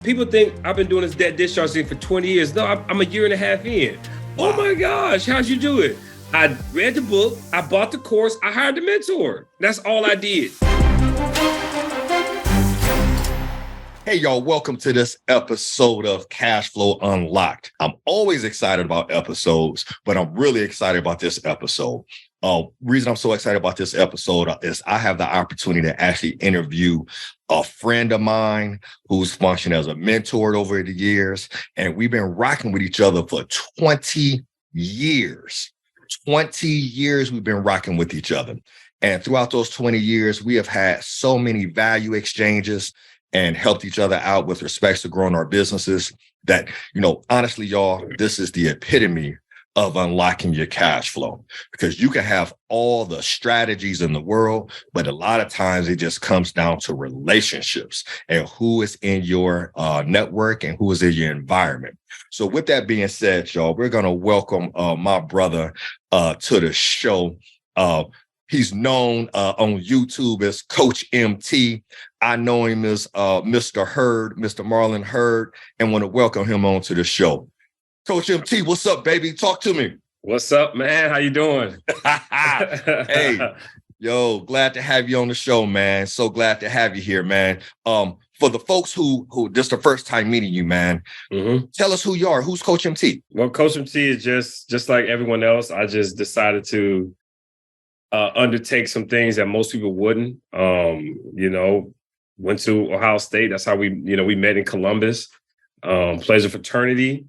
People think I've been doing this debt discharge thing for 20 years. No, I'm a year and a half in. Wow. Oh my gosh, how'd you do it? I read the book, I bought the course, I hired the mentor. That's all I did. Hey, y'all, welcome to this episode of Cash Flow Unlocked. I'm always excited about episodes, but I'm really excited about this episode. Reason I'm so excited about this episode is I have the opportunity to actually interview a friend of mine who's functioned as a mentor over the years, and we've been rocking with each other for 20 years. 20 years we've been rocking with each other. And throughout those 20 years, we have had so many value exchanges and helped each other out with respects to growing our businesses that, honestly, y'all, this is the epitome of unlocking your cash flow, because you can have all the strategies in the world, but a lot of times it just comes down to relationships and who is in your network and who is in your environment. So with that being said, y'all, we're going to welcome my brother to the show. He's known on YouTube as CoachMT. I know him as Mr. Hurd, Mr. Marlon Hurd, and want to welcome him on to the show. CoachMT, what's up, baby? Talk to me. What's up, man? How you doing? Hey, yo, glad to have you on the show, man. So glad to have you here, man. For the folks who this the first time meeting you, man, Tell us who you are. Who's CoachMT? Well, CoachMT is just like everyone else. I just decided to undertake some things that most people wouldn't. Went to Ohio State. That's how we met in Columbus. Pledged a fraternity.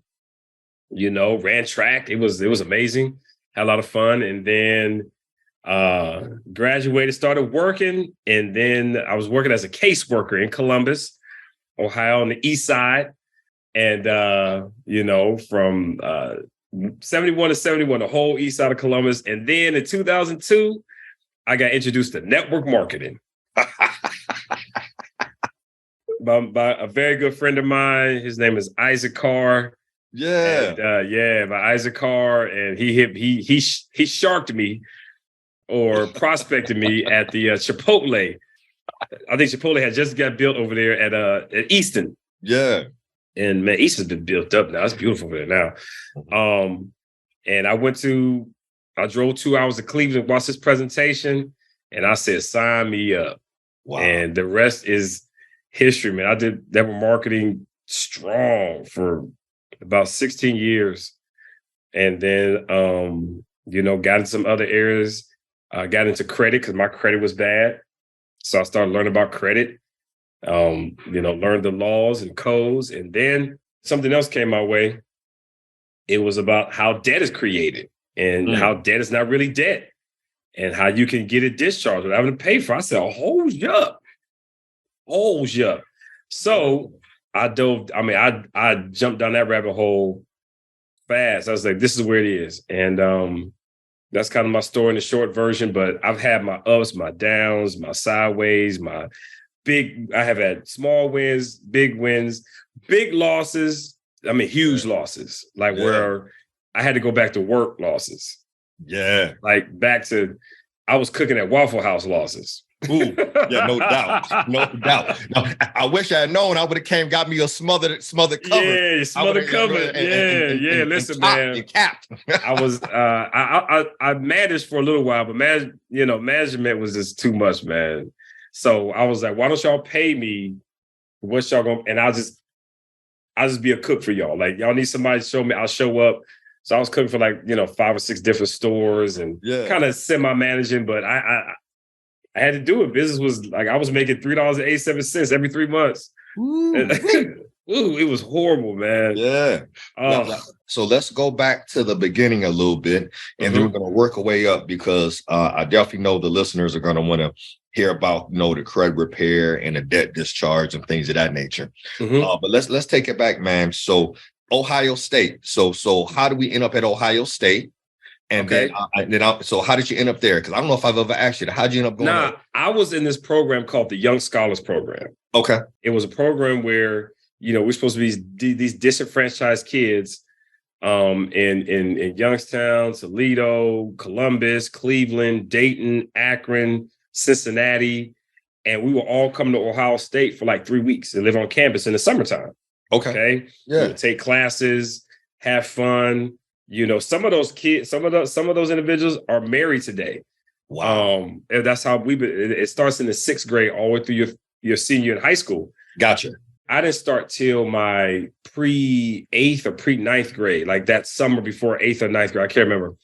Ran track. It was amazing. Had a lot of fun. And then graduated, started working. And then I was working as a caseworker in Columbus, Ohio, on the east side. And, from 71 to 71, the whole east side of Columbus. And then in 2002, I got introduced to network marketing by a very good friend of mine. His name is Isaac Carr. Yeah. And, by Isaac Carr. And he sharked me or prospected me at the Chipotle. I think Chipotle had just got built over there at Easton. Yeah. And man, Easton's been built up now. It's beautiful over there now. And I drove 2 hours to Cleveland, watched this presentation, and I said, sign me up. Wow. And the rest is history, man. I did network marketing strong for about 16 years. And then, got into some other areas. Got into credit because my credit was bad. So I started learning about credit, learned the laws and codes. And then something else came my way. It was about how debt is created and how debt is not really debt and how you can get it discharged without having to pay for it. I said, hold up. So I jumped down that rabbit hole fast. I was like, this is where it is. And that's kind of my story in the short version, but I've had my ups, my downs, my sideways, I have had small wins, big losses. Huge losses, where I had to go back to work losses. Yeah. I was cooking at Waffle House losses. Ooh, yeah, no doubt. No doubt. Now, I wish I had known. I would have got me a smothered cover. Yeah, smothered cover. Yeah. Listen, man. And capped. I was I managed for a little while, but management was just too much, man. So I was like, why don't y'all pay me? What y'all gonna? And I'll just be a cook for y'all. Like, y'all need somebody to show me, I'll show up. So I was cooking for 5 or 6 different stores and kind of semi-managing, but I had to do it. Business was I was making $3.87 every 3 months. Ooh, it was horrible, man. Yeah. So let's go back to the beginning a little bit, and then we're going to work our way up, because I definitely know the listeners are going to want to hear about, the credit repair and the debt discharge and things of that nature. But let's take it back, man. So Ohio State. So how do we end up at Ohio State? And so how did you end up there? Because I don't know if I've ever asked you, how did you end up going? I was in this program called the Young Scholars Program. Okay. It was a program where, we're supposed to be these disenfranchised kids in Youngstown, Toledo, Columbus, Cleveland, Dayton, Akron, Cincinnati. And we were all coming to Ohio State for like 3 weeks and live on campus in the summertime. Okay. Yeah. We would take classes, have fun. Some of those kids, some of those individuals are married today. Wow. And that's how it starts in the 6th grade all the way through your senior in high school. Gotcha. I didn't start till my pre-8th or pre-9th grade, like that summer before 8th or 9th grade. I can't remember.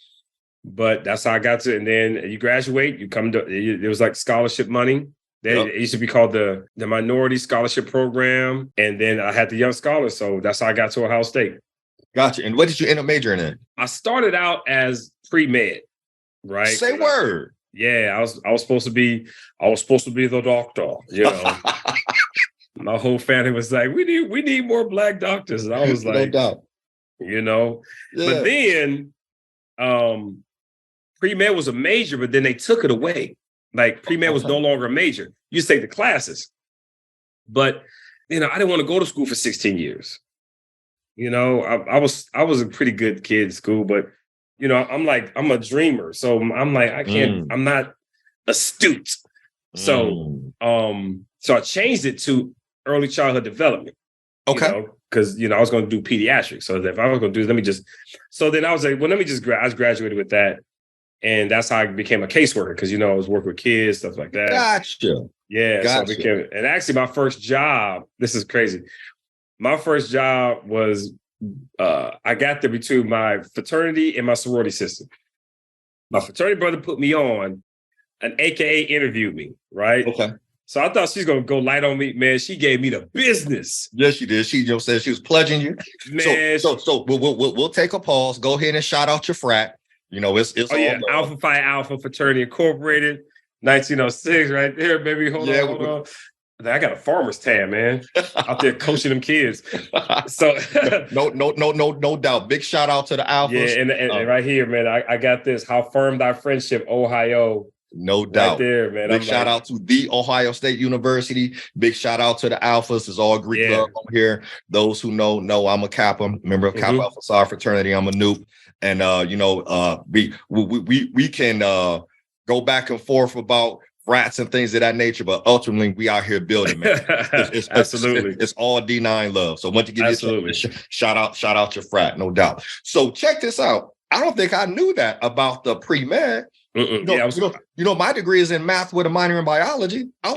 But that's how I got to it. And then you graduate, you come to, it was like scholarship money. It used to be called the Minority Scholarship Program. And then I had the Young Scholars. So that's how I got to Ohio State. Gotcha. And what did you end up majoring in? I started out as pre-med, right? Say word. Yeah, I was supposed to be the doctor, My whole family was like, we need more Black doctors. And I was like, no doubt. But then pre-med was a major, but then they took it away. Like pre-med was no longer a major. You just take the classes. But I didn't want to go to school for 16 years. I was a pretty good kid in school, but I'm a dreamer. So I'm like, I can't, I'm not astute. So so I changed it to early childhood development. Okay. Because I was going to do pediatrics. So if I was going to do, so then I was like, well, I graduated with that. And that's how I became a caseworker, because I was working with kids, stuff like that. Gotcha. Yeah. Gotcha. So and actually my first job, this is crazy. My first job was I got there between my fraternity and my sorority system. My fraternity brother put me on, an AKA interviewed me, right? Okay. So I thought she's gonna go light on me, man. She gave me the business. Yes, she did. She said she was pledging you. Man, so we'll take a pause. Go ahead and shout out your frat. It's Alpha Phi Alpha Fraternity Incorporated, 1906, right there, baby. Hold on. I got a farmer's tan, man, out there coaching them kids. So no doubt. Big shout out to the Alphas. Yeah, and right here, man, I got this. How firm thy friendship, Ohio. No doubt. Right there, man. Big shout out to the Ohio State University. Big shout out to the Alphas. It's all Greek love over here. Those who know I'm a Kappa, member of Kappa Alpha Psi fraternity. I'm a noob. And we can go back and forth about rats and things of that nature, but ultimately we out here building, man. Absolutely. It's all D9 love. So once you give you shout out your frat, no doubt. So check this out. I don't think I knew that about the pre-med. My degree is in math with a minor in biology. I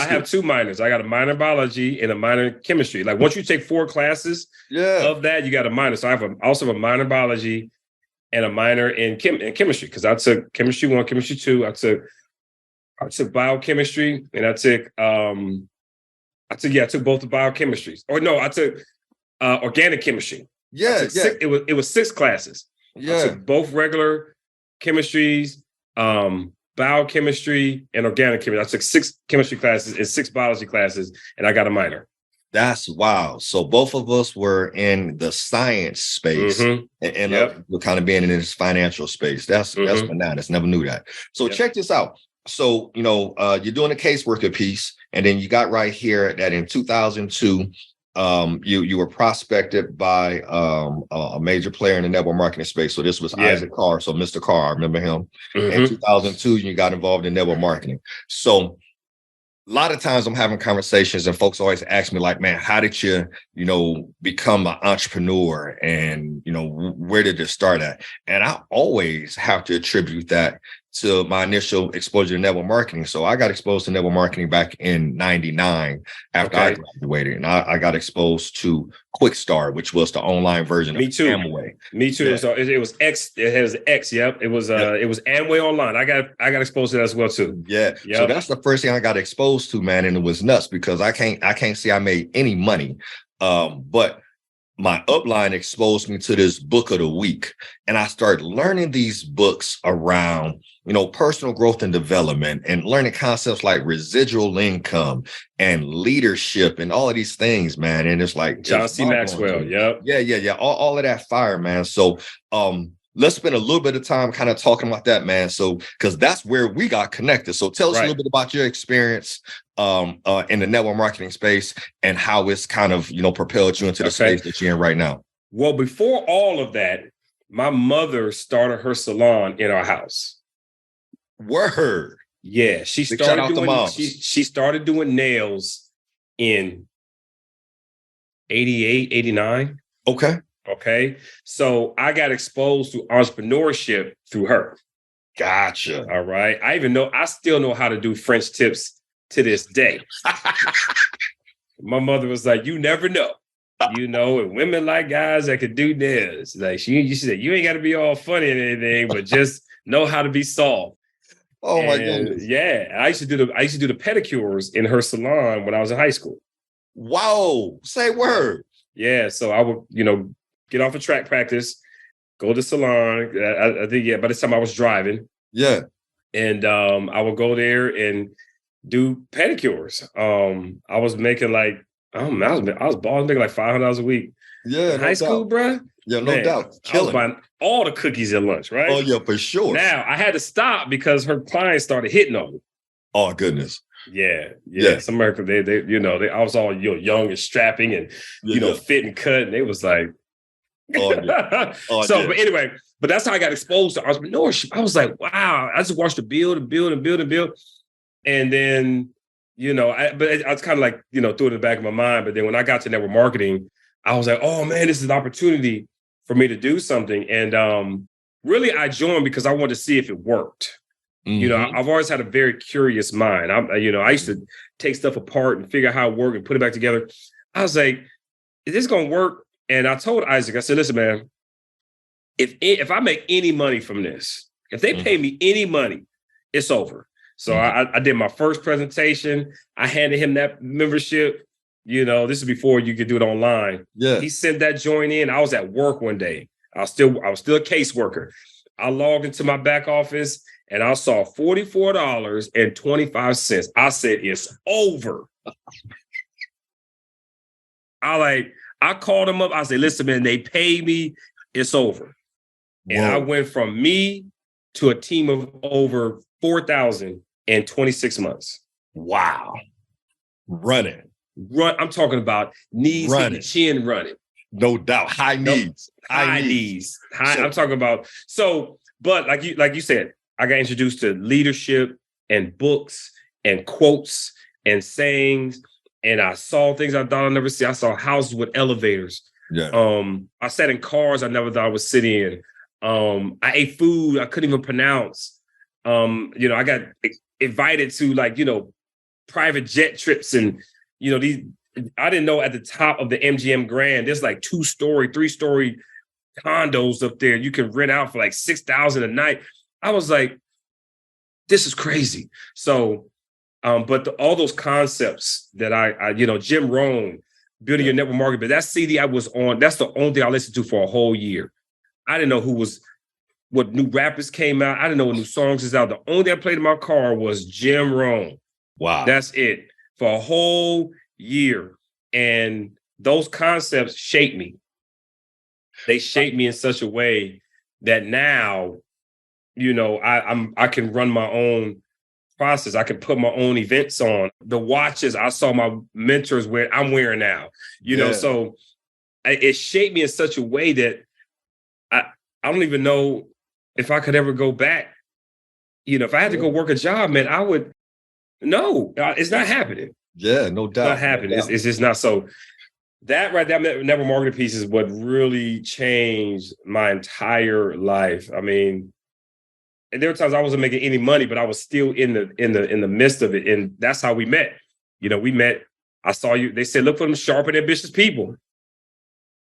have 2 minors. I got a minor in biology and a minor in chemistry. Like once you take 4 classes of that, you got a minor. So I also have a minor in biology and a minor in chemistry, because I took chemistry 1, chemistry 2. I took biochemistry, and I took both the biochemistries. Or no, I took organic chemistry. It was 6 classes. I took both regular chemistries, biochemistry, and organic chemistry. I took 6 chemistry classes and 6 biology classes, and I got a minor. That's wow. So both of us were in the science space and we're kind of being in this financial space. That's bananas. Never knew that. So check this out. So, you're doing a caseworker piece, and then you got right here that in 2002, you were prospected by a major player in the network marketing space. So this was Isaac Carr. So Mr. Carr, I remember him. In 2002, you got involved in network marketing. So a lot of times I'm having conversations and folks always ask me like, man, how did you, become an entrepreneur, and, where did it start at? And I always have to attribute that to my initial exposure to network marketing. So I got exposed to network marketing back in 99 after I graduated, and I got exposed to Quick Start, which was the online version of Amway. Me too. Yeah. So it was X. It has X. Yep. It was Amway Online. I got exposed to that as well too. Yeah. Yep. So that's the first thing I got exposed to, man, and it was nuts because I can't say I made any money, but my upline exposed me to this book of the week, and I started learning these books around, personal growth and development, and learning concepts like residual income and leadership and all of these things, man. And it's like John C. Maxwell. Yep. Yeah. All of that fire, man. So, let's spend a little bit of time kind of talking about that, man. So, because that's where we got connected. So tell us a little bit about your experience in the network marketing space and how it's kind of, propelled you into the space that you're in right now. Well, before all of that, my mother started her salon in our house. Word. Yeah, she started doing nails in 88, 89. Okay. Okay. So I got exposed to entrepreneurship through her. Gotcha. All right. I still know how to do French tips to this day. My mother was like, you never know. And women like guys that could do this. Like she said, you ain't got to be all funny and anything, but just know how to be soft. Oh my goodness. Yeah. I used to do the pedicures in her salon when I was in high school. Wow. Say word. Yeah. So I would, get off of track practice, go to the salon. I think, by this time I was driving. Yeah. And I would go there and do pedicures. I was making like, I was balling, making like $500 a week. Yeah. In high school, bro. Yeah, no doubt. I was buying all the cookies at lunch, right? Oh, yeah, for sure. Now I had to stop because her clients started hitting on me. Oh, goodness. Yeah. Yeah. Some Americans, I was all young and strapping and fit and cut, and they was like, oh, yeah. But anyway, that's how I got exposed to entrepreneurship. I was like, wow, I just watched the build and build and build and build. And then, I was kind of like, threw it in the back of my mind. But then when I got to network marketing, I was like, oh man, this is an opportunity for me to do something. And really I joined because I wanted to see if it worked. Mm-hmm. I've always had a very curious mind. I used to take stuff apart and figure out how it worked and put it back together. I was like, is this going to work? And I told Isaac, I said, listen, man, if I make any money from this, if they pay me any money, it's over. So I did my first presentation. I handed him that membership. This is before you could do it online. Yeah. He sent that joint in. I was at work one day. I was still a caseworker. I logged into my back office and I saw $44.25. I said, it's over. I called him up. I said, listen, man, they pay me. It's over. Whoa. And I went from me to a team of over 4,000 in 26 months. Wow. Running. I'm talking about knees hitting the chin running. No doubt. High knees. High knees. I'm talking about. But like you said, I got introduced to leadership and books and quotes and sayings. And I saw things I thought I'd never see. I saw houses with elevators. Yeah. I sat in cars I never thought I would sit in. I ate food I couldn't even pronounce. I got invited to private jet trips and these. I didn't know at the top of the MGM Grand, there's like 2-story, 3-story condos up there. You can rent out for like $6,000 a night. I was like, this is crazy. So, but all those concepts that I Jim Rohn, building your network marketing, but that CD I was on, that's the only thing I listened to for a whole year. I didn't know what new rappers came out. I didn't know what new songs is out. The only thing I played in my car was Jim Rohn. Wow. That's it for a whole year. And those concepts shaped me. They shaped me in such a way that now, I can run my own process. I can put my own events on. The watches I saw my mentors wear, I'm wearing now. So it shaped me in such a way that I don't even know if I could ever go back. If I had to go work a job, man, I would. No, it's not happening. Yeah, no doubt. It's not happening. It's just not. So that right there, network marketing piece is what really changed my entire life. I mean, and there were times I wasn't making any money, but I was still in the midst of it. And that's how we met. We met. I saw you. They said, look for them sharp and ambitious people.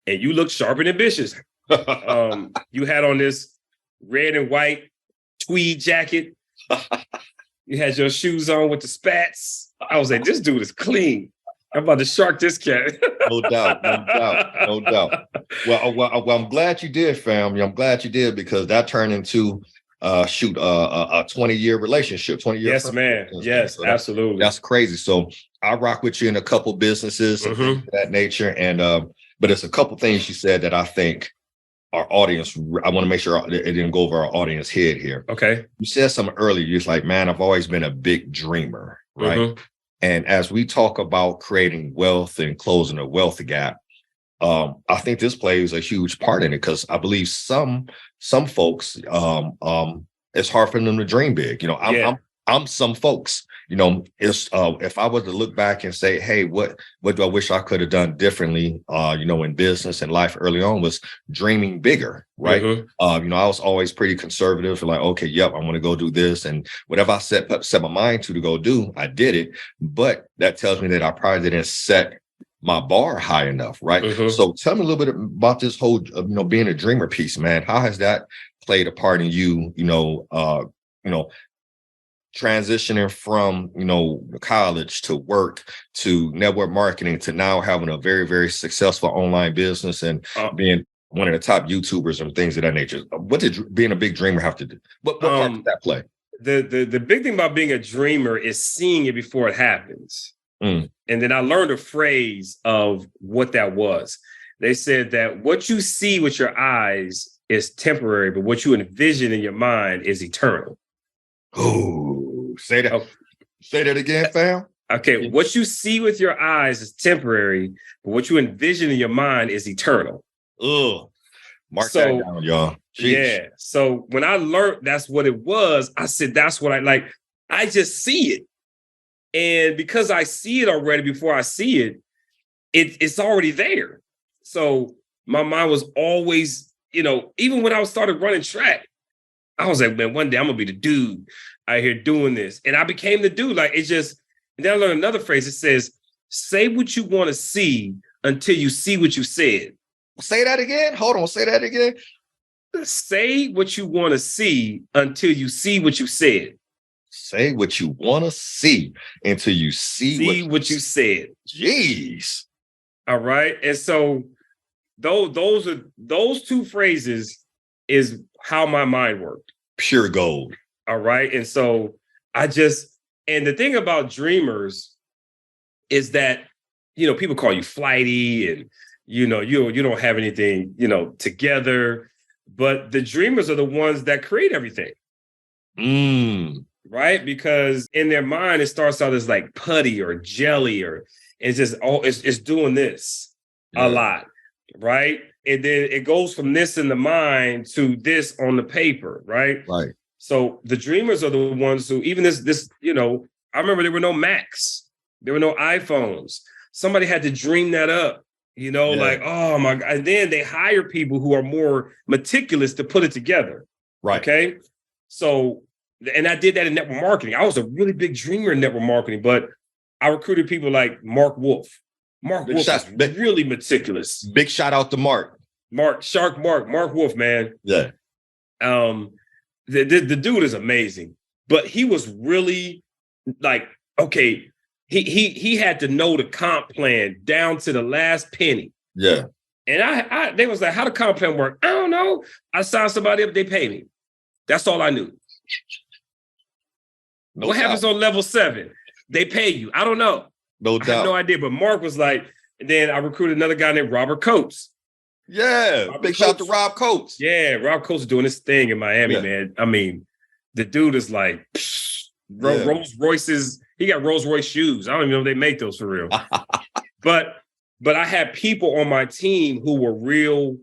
And you look sharp and ambitious. You had on this red and white tweed jacket. You had your shoes on with the spats. I was like, this dude is clean. I'm about to shark this cat. No doubt. Well, I'm glad you did, family. I'm glad you did, because that turned into a 20-year relationship, 20-year. Yes, man. Yes, so absolutely. That's crazy. So I rock with you in a couple businesses and things of that nature. And but it's a couple things you said that I think our audience, I want to make sure it didn't go over our audience head here. Okay. You said something earlier. You're like, man, I've always been a big dreamer, right? And as we talk about creating wealth and closing a wealth gap, I think this plays a huge part in it, because I believe some folks, it's hard for them to dream big. I'm some folks. It's if I was to look back and say, hey, what do I wish I could have done differently, in business and life early on, was dreaming bigger, right? Mm-hmm. I was always pretty conservative, like, okay, yep, I want to go do this. And whatever I set my mind to go do, I did it. But that tells me that I probably didn't set my bar high enough, right? Mm-hmm. So tell me a little bit about this whole, being a dreamer piece, man. How has that played a part in you, transitioning from, college to work to network marketing to now having a very, very successful online business and being one of the top YouTubers and things of that nature? What did being a big dreamer have to do? What part did that play? The big thing about being a dreamer is seeing it before it happens. And then I learned a phrase of what that was. They said that what you see with your eyes is temporary, but what you envision in your mind is eternal. Oh, say that. Oh. Say that again, fam. Okay, what you see with your eyes is temporary, but what you envision in your mind is eternal. Ugh. Mark that down, y'all. Jeez. Yeah. So when I learned that's what it was, I said, that's what I like. I just see it. And because I see it already before I see it, it's already there. So my mind was always, even when I started running track, I was like, man, one day I'm going to be the dude out here doing this. And I became the dude. Like, and then I learned another phrase. It says, say what you want to see until you see what you said. Say that again. Hold on. Say that again. Say what you want to see until you see what you said. Say what you want to see until you see what you said. Jeez. All right. And so those two phrases is how my mind worked. Pure gold. All right. And so and the thing about dreamers is that, people call you flighty and, you don't have anything, together, but the dreamers are the ones that create everything. Right. Because in their mind, it starts out as like putty or jelly, or it's just, it's doing this a lot. Right. And then it goes from this in the mind to this on the paper. Right. Right. So the dreamers are the ones who, even this, I remember there were no Macs, there were no iPhones. Somebody had to dream that up, like, oh my God. And then they hire people who are more meticulous to put it together. Right. Okay. So, and I did that in network marketing. I was a really big dreamer in network marketing, but I recruited people like Mark Wolf. Mark Wolf is really meticulous. Big shout out to Mark. Mark Wolf, man. Yeah. The dude is amazing, but he was really like, okay, he had to know the comp plan down to the last penny. Yeah. And they was like, how the comp plan work? I don't know. I signed somebody up, they pay me. That's all I knew. What happens on level 7? They pay you. I don't know. No doubt. I have no idea. But Mark was like, and then I recruited another guy named Robert Coates. Yeah. Big shout out to Rob Coates. Yeah. Rob Coates is doing this thing in Miami, man. I mean, the dude is like Rolls Royces. He got Rolls Royce shoes. I don't even know if they make those for real. But I had people on my team who were real.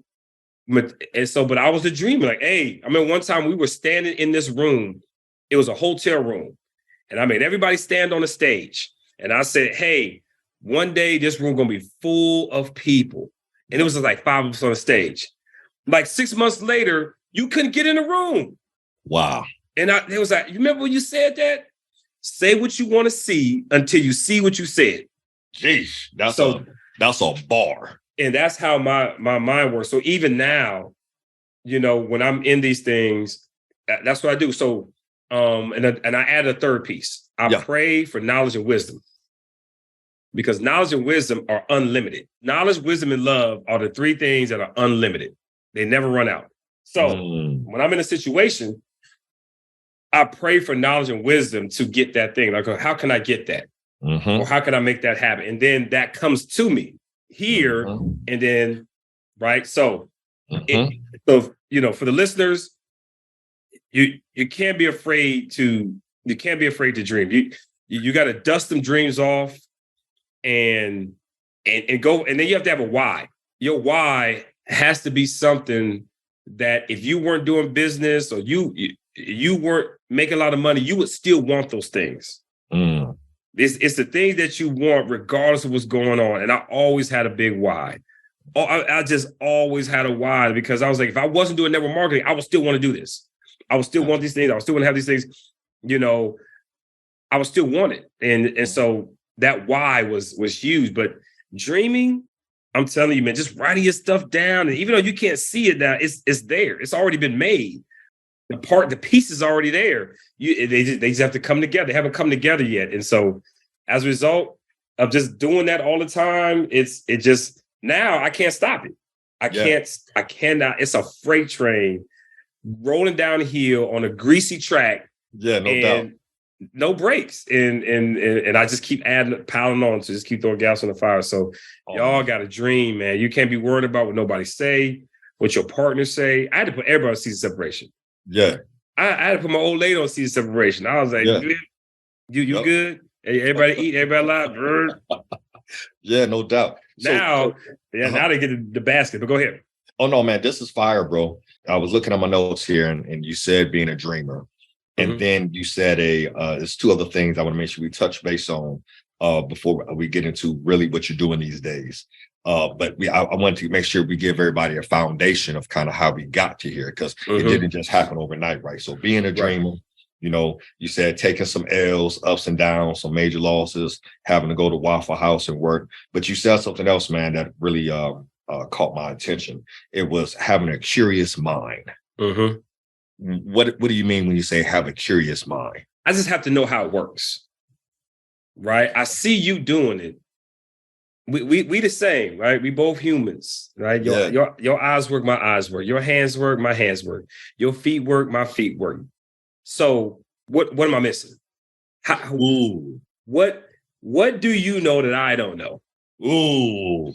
And so, but I was a dreamer. Like, hey, I mean, one time we were standing in this room. It was a hotel room. And I made everybody stand on the stage. And I said, hey, one day this room going to be full of people. And it was like 5 of us on the stage. Like 6 months later, you couldn't get in the room. Wow. And it was like, you remember when you said that? Say what you want to see until you see what you said. Jeez, that's a bar. And that's how my mind works. So even now, when I'm in these things, that's what I do. So, and I added a third piece. I pray for knowledge and wisdom, because knowledge and wisdom are unlimited. Knowledge, wisdom, and love are the 3 things that are unlimited. They never run out. So when I'm in a situation, I pray for knowledge and wisdom to get that thing. Like, how can I get that? Or how can I make that happen? And then that comes to me here. And then, right. So, for the listeners, you can't be afraid to dream. You got to dust them dreams off and go. And then you have to have a why. Your why has to be something that if you weren't doing business or you weren't making a lot of money, you would still want those things. It's the things that you want regardless of what's going on. And I always had a big why. I just always had a why, because I was like, if I wasn't doing network marketing, I would still want to do this. I would still want these things. I would still want to have these things, I would still want it. And so that why was huge. But dreaming, I'm telling you, man, just writing your stuff down. And even though you can't see it now, it's there. It's already been made. The piece is already there. They just have to come together. They haven't come together yet. And so as a result of just doing that all the time, it just, now I can't stop it. I cannot. It's a freight train rolling down the hill on a greasy track. Yeah, no doubt. No brakes. And I just keep piling on to just keep throwing gas on the fire. So y'all got a dream, man. You can't be worried about what nobody say, what your partners say. I had to put everybody on season separation. Yeah. I had to put my old lady on season separation. I was like, you good? Hey, everybody eat, everybody alive. Yeah, no doubt. Now they get the basket, but go ahead. Oh, no, man, this is fire, bro. I was looking at my notes here, and you said being a dreamer. And then you said there's two other things I want to make sure we touch base on before we get into really what you're doing these days. But I wanted to make sure we give everybody a foundation of kind of how we got to here, because it didn't just happen overnight, right? So being a dreamer, you said taking some L's, ups and downs, some major losses, having to go to Waffle House and work. But you said something else, man, that really caught my attention. It was having a curious mind. What do you mean when you say have a curious mind? I just have to know how it works, right? I see you doing it. We the same, right? We both humans, right? Your eyes work, my eyes work. Your hands work, my hands work. Your feet work, my feet work. So what am I missing? What do you know that I don't know? Ooh.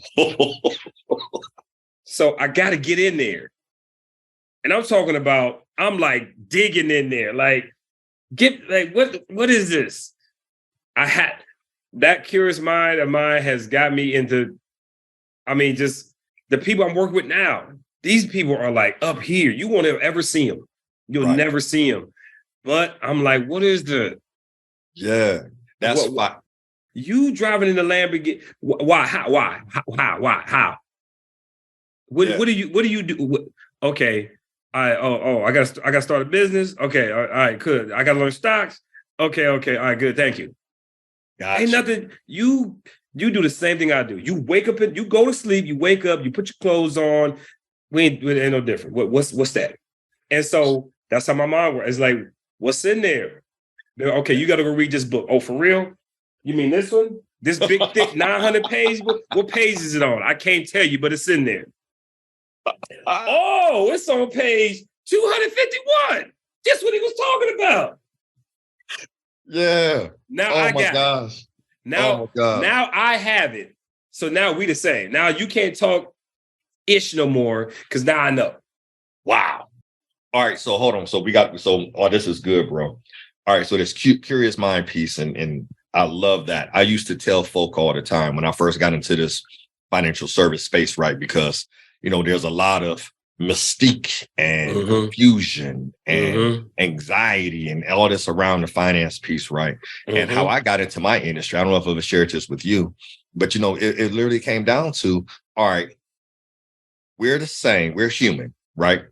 So I got to get in there. And I'm talking about, I'm like digging in there, like, what is this? That curious mind of mine has got me into, just the people I'm working with now. These people are like up here. You won't ever see them. You'll never see them. But I'm like, what is the? Yeah, that's why. You driving in the Lamborghini? Why? How? Why? How? What do you do? Okay. I gotta start a business. Okay, all right, good. I gotta learn stocks. Okay, all right, good. Thank you. Gotcha. Ain't nothing. You do the same thing I do. You wake up and you go to sleep. You wake up. You put your clothes on. We ain't no different. What's that? And so that's how my mind works. It's like, what's in there? Okay, you got to go read this book. Oh, for real? You mean this one? This big, thick 900 page book? What page is it on? I can't tell you, but it's in there. Oh, it's on page 251. That's what he was talking about. Yeah. Now I got it. Now I have it. So now we the same. Now you can't talk ish no more, because now I know. Wow. All right. So hold on. So this is good, bro. All right. So this curious mind piece, and I love that. I used to tell folk all the time when I first got into this financial service space, right? Because there's a lot of mystique and confusion and anxiety and all this around the finance piece, right? And how I got into my industry, I don't know if I've ever shared this with you, but it literally came down to, all right, we're the same, we're human, right?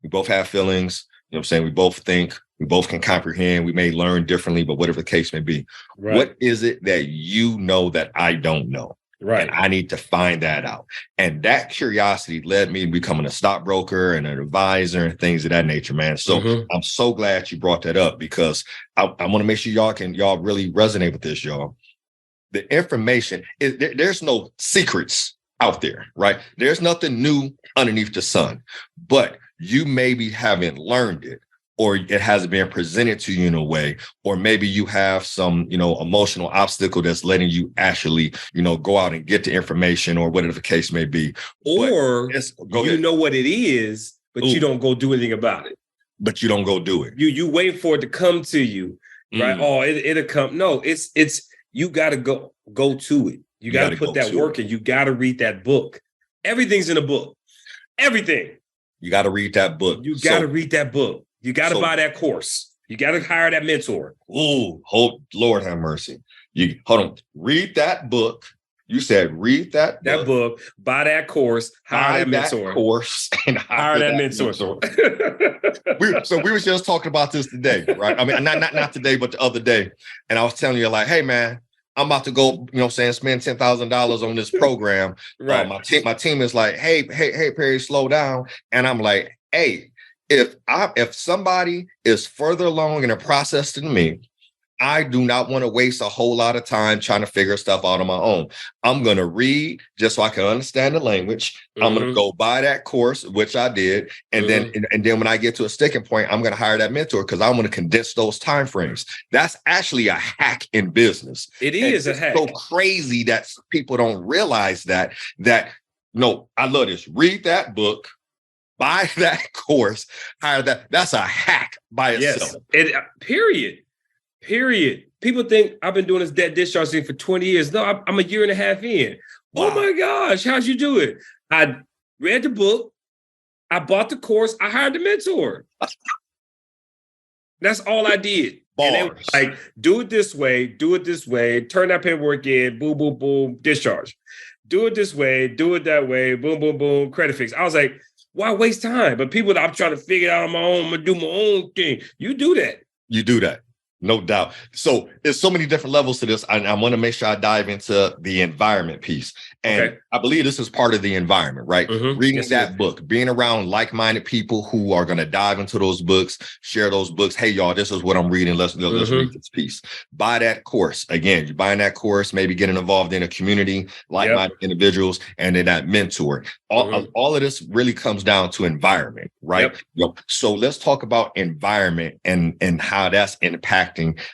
We both have feelings, what I'm saying? We both think, we both can comprehend, we may learn differently, but whatever the case may be, what is it that you know that I don't know? Right. And I need to find that out. And that curiosity led me to becoming a stockbroker and an advisor and things of that nature, man. So I'm so glad you brought that up, because I want to make sure y'all really resonate with this, y'all. The information, there's no secrets out there, right? There's nothing new underneath the sun, but you maybe haven't learned it, or it hasn't been presented to you in a way, or maybe you have some, emotional obstacle that's letting you actually, go out and get the information, or whatever the case may be. Or know what it is, but you don't go do anything about it. But you don't go do it. You wait for it to come to you, right? Oh, it'll come. No, it's you got to go to it. You got to put that work in. You got to read that book. Everything's in a book. Everything. You got to read that book. You got to read that book. You got to buy that course. You got to hire that mentor. Ooh, Lord have mercy. You hold on. Read that book. You said read that book, buy that course, hire that mentor. Course and hire that mentor. we were just talking about this today, right? I mean, not today, but the other day. And I was telling you, like, hey, man, I'm about to go, spend $10,000 on this program. Right. My team is like, hey, Perry, slow down. And I'm like, hey, if somebody is further along in the process than me, I do not want to waste a whole lot of time trying to figure stuff out on my own. I'm going to read just so I can understand the language. Mm-hmm. I'm going to go buy that course, which I did. And then when I get to a sticking point, I'm going to hire that mentor because I'm going to condense those timeframes. That's actually a hack in business. It is a hack. So crazy that people don't realize that, no, I love this. Read that book. Buy that course, hire that. That's a hack by itself. Yes. Period. People think I've been doing this debt discharge thing for 20 years. No, I'm a year and a half in. Wow. Oh my gosh, how'd you do it? I read the book. I bought the course. I hired the mentor. That's all I did. Bars. And they were like, do it this way, turn that paperwork in, boom, boom, boom, discharge. Do it this way, do it that way, boom, boom, boom, credit fix. I was like, why waste time? But people that I'm trying to figure it out on my own, I'm going to do my own thing. You do that. You do that. No doubt. So there's so many different levels to this. I want to make sure I dive into the environment piece. And I believe this is part of the environment, right? Mm-hmm. Reading that book, being around like-minded people who are going to dive into those books, share those books. Hey, y'all, this is what I'm reading. Let's read this piece. Buy that course. Again, you're buying that course, maybe getting involved in a community, like-minded individuals, and then that mentor. All of this really comes down to environment, right? Yep. So let's talk about environment and how that's impacting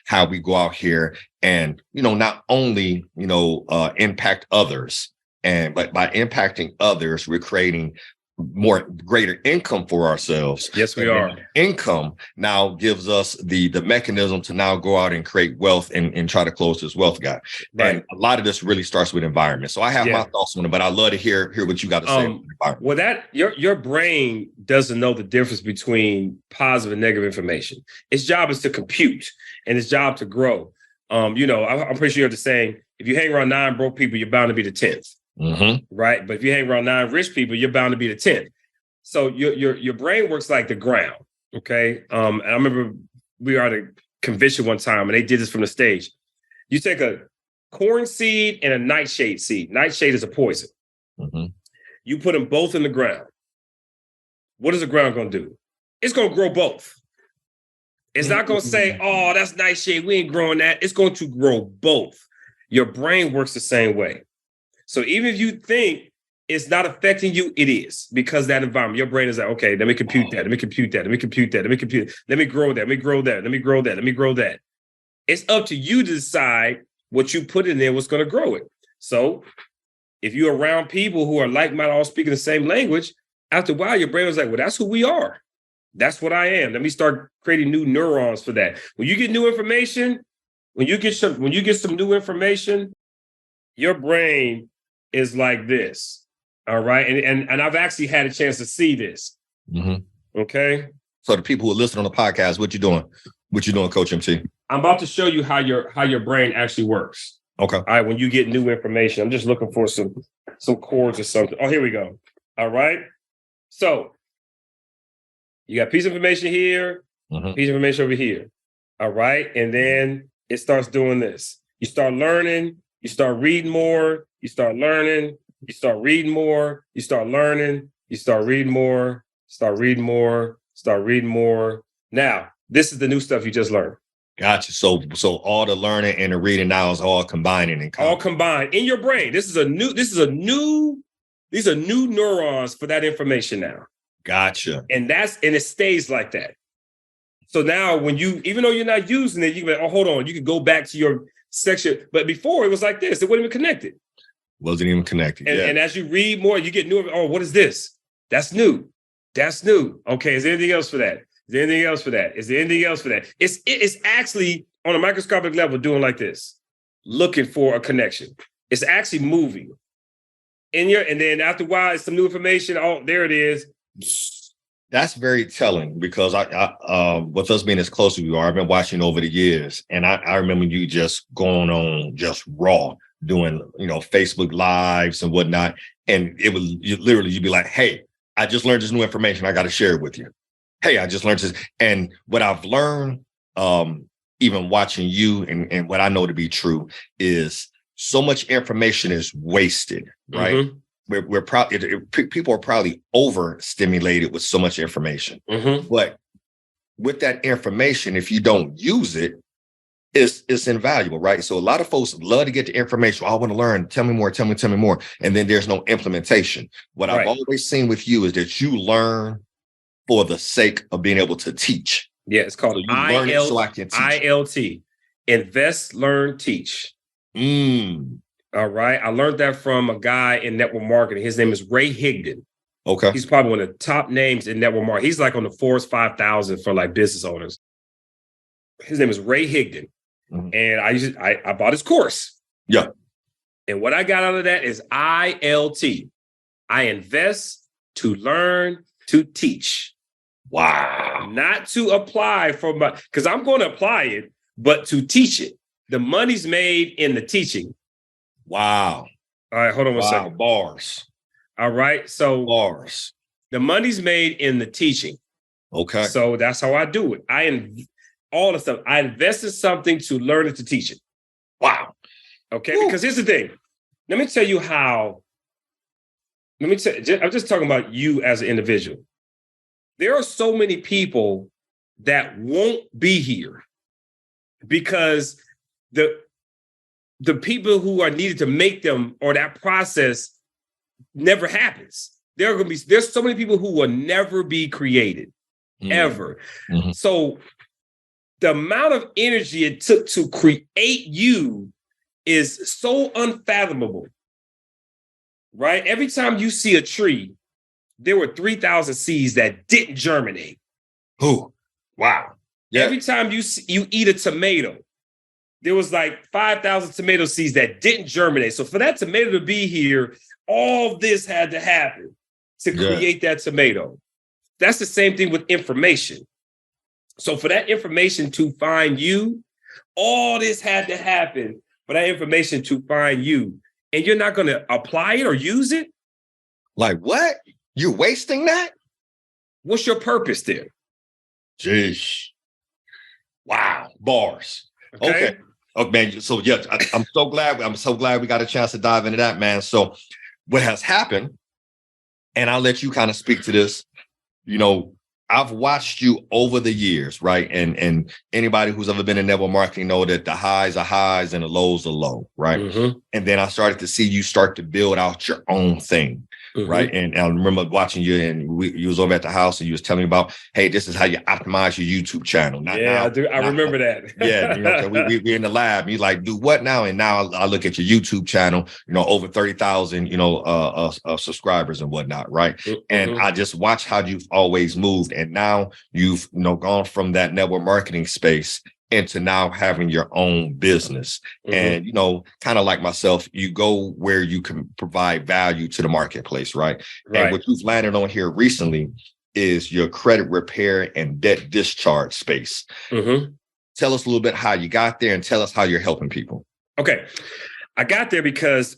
how we go out here and, not only, impact others, but by impacting others, we're creating greater income for ourselves. Yes, we are. Income now gives us the mechanism to now go out and create wealth and try to close this wealth gap. Right. And a lot of this really starts with environment. So I have my thoughts on it, but I'd love to hear what you got to say. Well, that your brain doesn't know the difference between positive and negative information. Its job is to compute and its job to grow. I'm pretty sure you have the saying, if you hang around 9 broke people, you're bound to be the 10th. Mm-hmm. Right. But if you hang around 9 rich people, you're bound to be the 10th. So your brain works like the ground. Okay. And I remember we were at a convention one time and they did this from the stage. You take a corn seed and a nightshade seed. Nightshade is a poison. Mm-hmm. You put them both in the ground. What is the ground going to do? It's going to grow both. It's not going to say, oh, that's nightshade. We ain't growing that. It's going to grow both. Your brain works the same way. So even if you think it's not affecting you, it is, because that environment, your brain is like, okay, let me compute that. Let me compute that. Let me compute that. Let me compute it. Let me grow that. Let me grow that. Let me grow that. Let me grow that. It's up to you to decide what you put in there, what's going to grow it. So if you're around people who are like-minded, all speaking the same language, after a while, your brain was like, well, that's who we are. That's what I am. Let me start creating new neurons for that. When you get new information, when you get some new information, your brain is like this. All right. And I've actually had a chance to see this. Mm-hmm. Okay. So the people who listen on the podcast, what you doing? What you doing, CoachMT? I'm about to show you how your brain actually works. Okay. All right. When you get new information, I'm just looking for some chords or something. Oh, here we go. All right. So you got piece of information here, piece of information over here. All right. And then it starts doing this. You start learning, you start reading more, you start learning, you start reading more, you start learning, you start reading more, start reading more, start reading more. Now, this is the new stuff you just learned. Gotcha. So all the learning and the reading now is all combining all combined in your brain. These are new neurons for that information now. Gotcha. And it stays like that. So now when even though you're not using it, you can be like, oh, hold on, you can go back to your section. But before it was like this, it wasn't even connected. Wasn't even connected. And as you read more, you get new. Oh, what is this? That's new. That's new. Okay. Is there anything else for that? Is there anything else for that? Is there anything else for that? It's actually on a microscopic level doing like this, looking for a connection. It's actually moving. And then after a while, it's some new information. Oh, there it is. That's very telling because with us being as close as we are, I've been watching over the years, and I remember you just going on just raw, doing Facebook lives and whatnot, and it was you'd be like, "Hey, I just learned this new information. I got to share it with you. Hey, I just learned this," and what I've learned, even watching you, and what I know to be true is so much information is wasted, right? Mm-hmm. We're probably people are probably overstimulated with so much information, but with that information, if you don't use it, it's invaluable, right? So a lot of folks love to get the information. I want to learn. Tell me more. Tell me more. And then there's no implementation. What I've always seen with you is that you learn for the sake of being able to teach. Yeah, it's called ILT. Invest, learn, teach. All right. I learned that from a guy in network marketing. His name is Ray Higdon. Okay. He's probably one of the top names in network marketing. He's like on the Forbes 5,000 for like business owners. His name is Ray Higdon. And I bought his course. Yeah. And what I got out of that is ILT. I invest to learn to teach. Wow. Not to apply because I'm going to apply it, but to teach it. The money's made in the teaching. Wow. All right, hold on one second. Bars. All right. So bars. The money's made in the teaching. Okay. So that's how I do it. All the stuff. I invest in something to learn it to teach it. Wow. Okay. Because here's the thing. Let me tell you how. I'm just talking about you as an individual. There are so many people that won't be here because the people who are needed to make them or that process never happens. There's so many people who will never be created ever. So the amount of energy it took to create you is so unfathomable, right? Every time you see a tree, there were 3,000 seeds that didn't germinate. Wow. Yeah. Every time you eat a tomato, there was like 5,000 tomato seeds that didn't germinate. So for that tomato to be here, all this had to happen to create that tomato. That's the same thing with information. So for that information to find you, all this had to happen for that information to find you. And you're not going to apply it or use it? Like what? You're wasting that? What's your purpose there? Jeez. Wow. Bars. Okay. Oh, man. So yeah, I'm so glad we got a chance to dive into that, man. So what has happened, and I'll let you kind of speak to this, I've watched you over the years, right? And anybody who's ever been in network marketing know that the highs are highs and the lows are low, right? And then I started to see you start to build out your own thing. Right. And I remember watching you, and you was over at the house and you was telling me about, hey, this is how you optimize your YouTube channel. I do. I remember that. Yeah. We're in the lab. And he's like, do what now? And now I look at your YouTube channel, over 30,000, subscribers and whatnot. Right. And I just watch how you've always moved. And now you've, gone from that network marketing space into now having your own business. And, kind of like myself, you go where you can provide value to the marketplace, right? And what you've landed on here recently is your credit repair and debt discharge space. Tell us a little bit how you got there and tell us how you're helping people. Okay. I got there because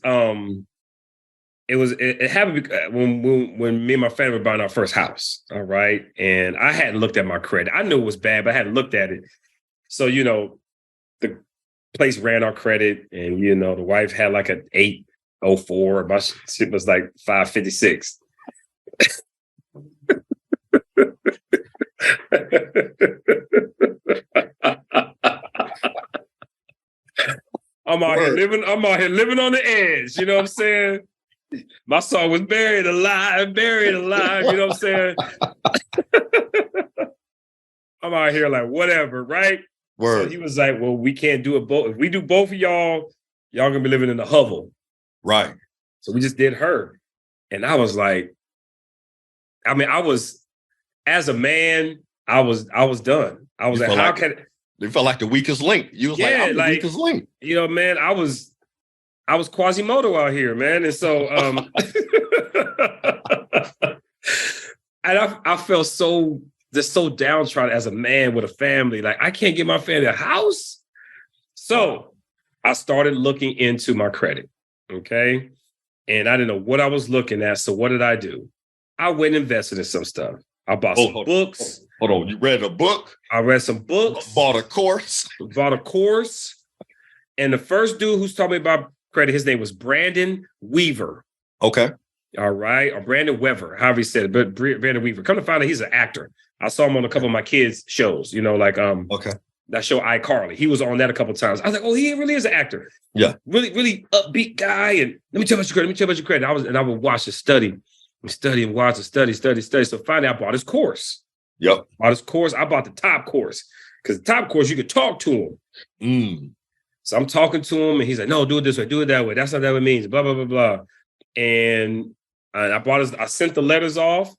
it happened when me and my family were buying our first house. All right. And I hadn't looked at my credit. I knew it was bad, but I hadn't looked at it. So, the place ran our credit, and, the wife had like an 804. My shit was like 556. I'm out here living on the edge. You know what I'm saying? My song was buried alive. You know what I'm saying? I'm out here like, whatever, right? Word. So he was like, well, we can't do it both. If we do both of y'all gonna be living in a hovel. Right. So we just did her. And I was like, as a man, I was done. I was like, how can you felt like the weakest link? You was I'm the weakest link. Man, I was Quasimodo out here, man. And so And I felt so downtrodden as a man with a family. Like, I can't get my family a house. So I started looking into my credit. Okay. And I didn't know what I was looking at. So what did I do? I went and invested in some stuff. I bought some books. Hold on. You read a book? I read some books. Bought a course. And the first dude who's taught me about credit, his name was Brandon Weaver. Okay. All right. Or Brandon Weaver, however he said it. But Brandon Weaver. Come to find out, he's an actor. I saw him on a couple of my kids' shows, okay. That show iCarly. He was on that a couple of times. I was like, oh, he really is an actor. Yeah. Really, really upbeat guy. And let me tell you about your credit. I would watch and study and watch and study. So finally I bought his course. Yep. Bought his course. I bought the top course. Because the top course, you could talk to him. So I'm talking to him and he's like, no, do it this way, do it that way. That's not what it means. Blah, blah, blah, blah. And I sent the letters off.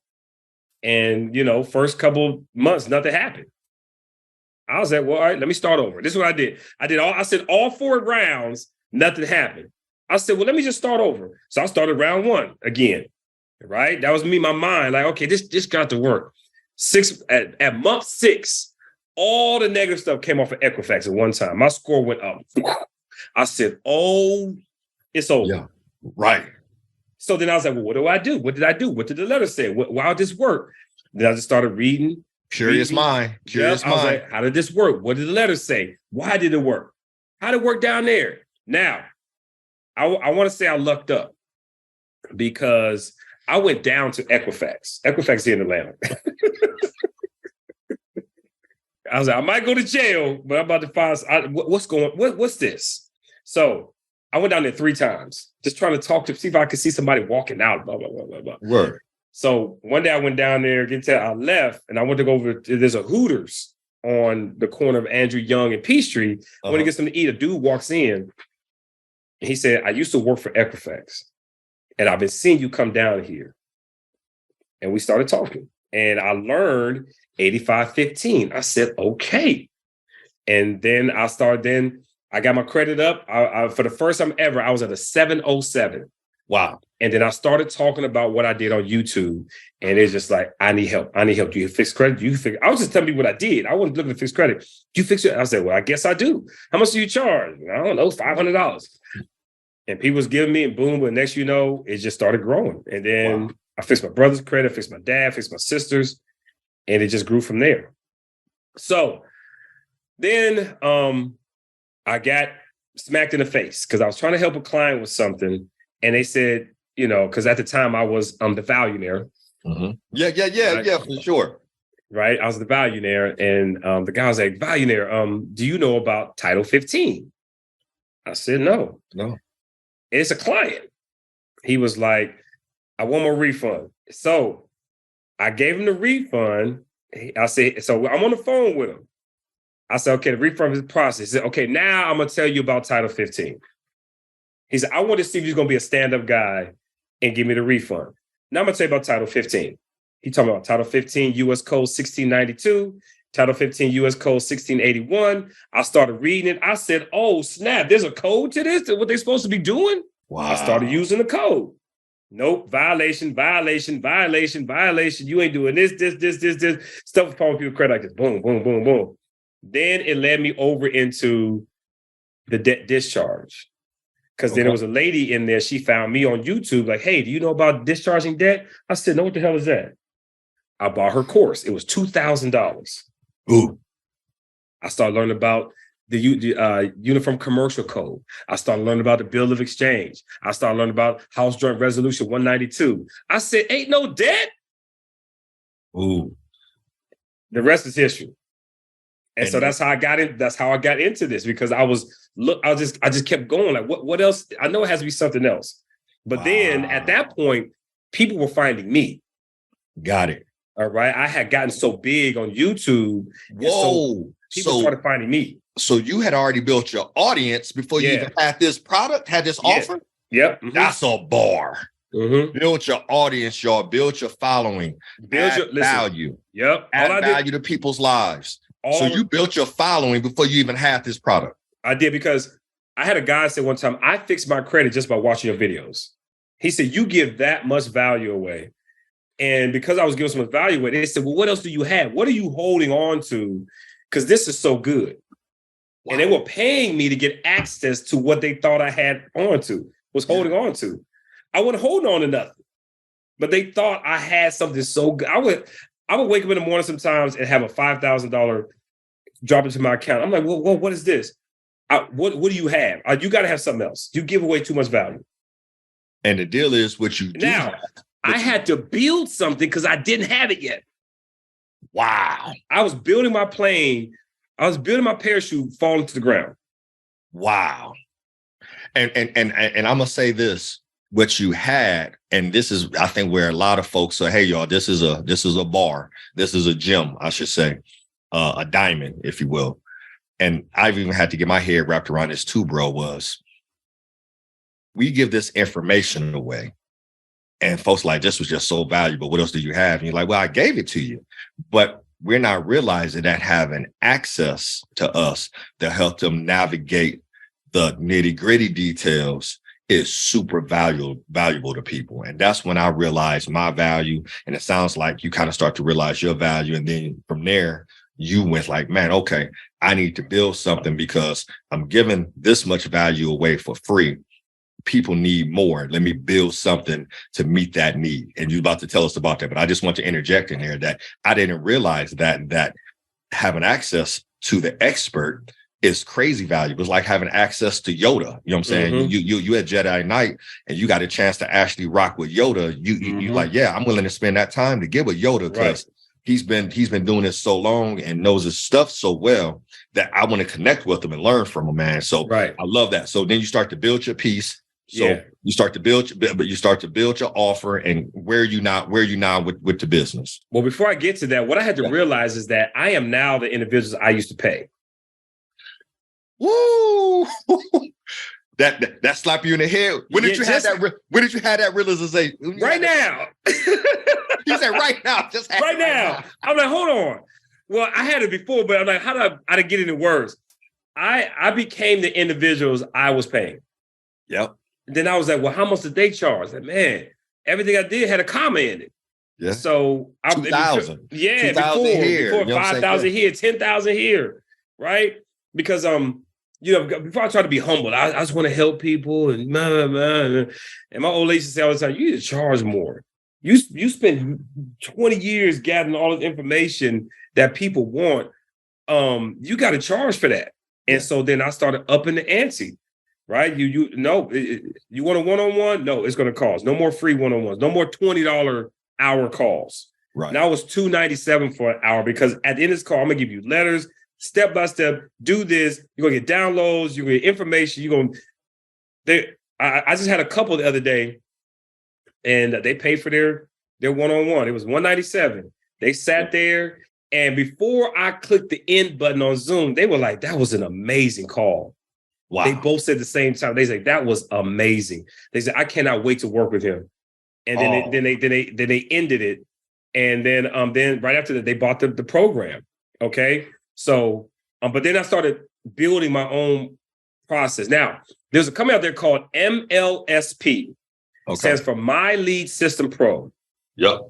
And, first couple months, nothing happened. I was like, well, all right, let me start over. This is what I did. I said all 4 rounds, nothing happened. I said, well, let me just start over. So I started round 1 again, right? That was me, my mind. Like, okay, this got to work. At month 6, all the negative stuff came off of Equifax at one time. My score went up. I said, oh, it's over. Yeah, right. So then I was like, well, what do I do? What did I do? What did the letter say? Why did this work? Then I just started reading. Curious mind. I was like, how did this work? What did the letter say? Why did it work? How did it work down there? Now, I want to say I lucked up because I went down to Equifax. Equifax here in Atlanta. I was like, I might go to jail, but I'm about to find what's this? So I went down there 3 times, just trying to see if I could see somebody walking out, blah, blah, blah, blah, blah. Word. So one day I went down there, I left, and I went to go over, there's a Hooters on the corner of Andrew Young and Peachtree. I went to get something to eat. A dude walks in, and he said, I used to work for Equifax, and I've been seeing you come down here. And we started talking, and I learned 8515. I said, okay. And then I got my credit up. I for the first time ever, I was at a 707. Wow. And then I started talking about what I did on YouTube. And it's just like, I need help. Do you fix credit? I was just telling people what I did. I wasn't looking to fix credit. Do you fix it? I said, well, I guess I do. How much do you charge? I don't know, $500. And people was giving me, and boom, but next, it just started growing. And then I fixed my brother's credit, fixed my dad, fixed my sister's, and it just grew from there. So then I got smacked in the face because I was trying to help a client with something. And they said, because at the time I was the valuenaire. Mm-hmm. Yeah, for sure. Right. I was the valuenaire. And the guy was like, valuenaire, do you know about Title 15? I said, no. It's a client. He was like, I want my refund. So I gave him the refund. I said, so I'm on the phone with him. I said, okay, the refund is process. He said, okay, now I'm going to tell you about Title 15. He said, I want to see if he's going to be a stand-up guy and give me the refund. Now I'm going to tell you about Title 15. He talking about Title 15, U.S. Code 1692, Title 15, U.S. Code 1681. I started reading it. I said, oh, snap, there's a code to this? What they're supposed to be doing? Wow. I started using the code. Nope, violation. You ain't doing this. Stuff upon people credit like this. Boom, boom, boom, boom. Then it led me over into the debt discharge. Because then there was a lady in there, she found me on YouTube, like, hey, do you know about discharging debt? I said, no, what the hell is that? I bought her course. It was $2,000. Ooh. I started learning about the Uniform Commercial Code. I started learning about the Bill of Exchange. I started learning about House Joint Resolution 192. I said, ain't no debt. Ooh. The rest is history. And so that's how I got in. That's how I got into this, because I just kept going. Like, what else? I know it has to be something else. But then at that point, people were finding me. Got it. All right. I had gotten so big on YouTube. So people started finding me. So you had already built your audience before you even had this product, had this offer? Yep. Mm-hmm. That's a bar. Mm-hmm. Build your audience, y'all. Build your following. Build your value. Yep. Add value to people's lives. So you built your following before you even had this product. I did, because I had a guy say one time, I fixed my credit just by watching your videos. He said, you give that much value away. And because I was giving so much value with it, they said, well, what else do you have? What are you holding on to? Because this is so good. Wow. And they were paying me to get access to what they thought I had was holding on to. I wouldn't hold on to nothing. But they thought I had something so good. I would wake up in the morning sometimes and have a $5,000 drop into my account. I'm like, well, what is this? What do you have? You got to have something else. You give away too much value. And the deal is what you do. Now, I had to build something because I didn't have it yet. Wow. I was building my plane. I was building my parachute falling to the ground. Wow. And I'm going to say this. What you had, and this is, I think, where a lot of folks say, hey, y'all, this is a bar. This is a gem, I should say, a diamond, if you will. And I've even had to get my head wrapped around this too, bro, was we give this information away. And folks like, this was just so valuable. What else do you have? And you're like, well, I gave it to you. But we're not realizing that having access to us to help them navigate the nitty-gritty details is super valuable to people. And that's when I realized my value. And it sounds like you kind of start to realize your value. And then from there, you went like, man, okay, I need to build something because I'm giving this much value away for free. People need more. Let me build something to meet that need. And you're about to tell us about that. But I just want to interject in there that I didn't realize that having access to the expert is crazy valuable. It's like having access to Yoda. You know what I'm saying? Mm-hmm. You at Jedi Knight and you got a chance to actually rock with Yoda. You like, yeah, I'm willing to spend that time to get with Yoda because he's been doing this so long and knows his stuff so well that I want to connect with him and learn from him, man. So I love that. So then you start to build your piece. So you start to build your offer, and where you now with the business. Well, before I get to that, what I had to realize is that I am now the individuals I used to pay. Woo! that slap you in the head. When did you have that realization? Right now. You said right now. Just right now. I'm like, hold on. Well, I had it before, but I'm like, how do I get any worse? I became the individuals I was paying. Yep. And then I was like, well, how much did they charge? Like, man, everything I did had a comma in it. Yeah. So 2,000. Yeah, 2,000 before 5,000 here, 10,000 here, right? Because before I try to be humble, I just want to help people and blah, blah, blah. And my old lady used to say all the time, you need to charge more. You spend 20 years gathering all this information that people want. You got to charge for that. And so then I started upping the ante. Right? You want a one-on-one? No, it's going to cost. No more free one-on-ones. No more $20 hour calls. Right. Now it's $2.97 for an hour because at the end of this call, I'm going to give you letters, step by step. Do this. You're going to get downloads. You're going to get information. I just had a couple the other day, and they paid for their one-on-one. It was $197. They sat there, and before I clicked the end button on Zoom, they were like, "That was an amazing call." Wow. They both said at the same time. They said that was amazing. They said, I cannot wait to work with him. And then they ended it. And then right after that, they bought the program. Okay. So but then I started building my own process. Now, there's a company out there called MLSP. Okay. It stands for My Lead System Pro. Yep.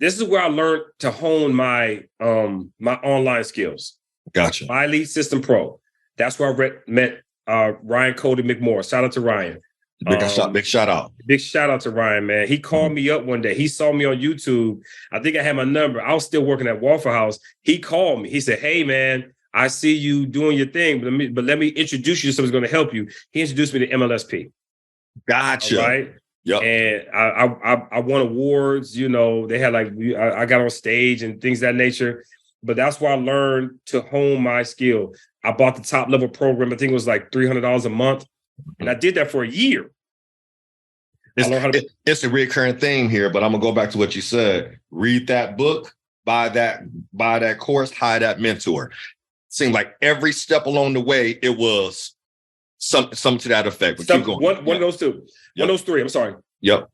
This is where I learned to hone my my online skills. Gotcha. My Lead System Pro. That's where I met Ryan Cody McMorris. Shout out to Ryan. Big shout out. Big shout out to Ryan, man. He called me up one day. He saw me on YouTube. I think I had my number. I was still working at Waffle House. He called me. He said, "Hey, man, I see you doing your thing, but let me introduce you to someone who's going to help you." He introduced me to MLSP. Gotcha. All right. Yep. And I won awards. They had I got on stage and things of that nature. But that's where I learned to hone my skill. I bought the top level program. I think it was like $300 a month. And I did that for a year. It's a recurring theme here, but I'm going to go back to what you said. Read that book, buy that course, hire that mentor. Seemed like every step along the way, it was something to that effect. But keep going. One of those two. Yep. One of those three. I'm sorry. Yep.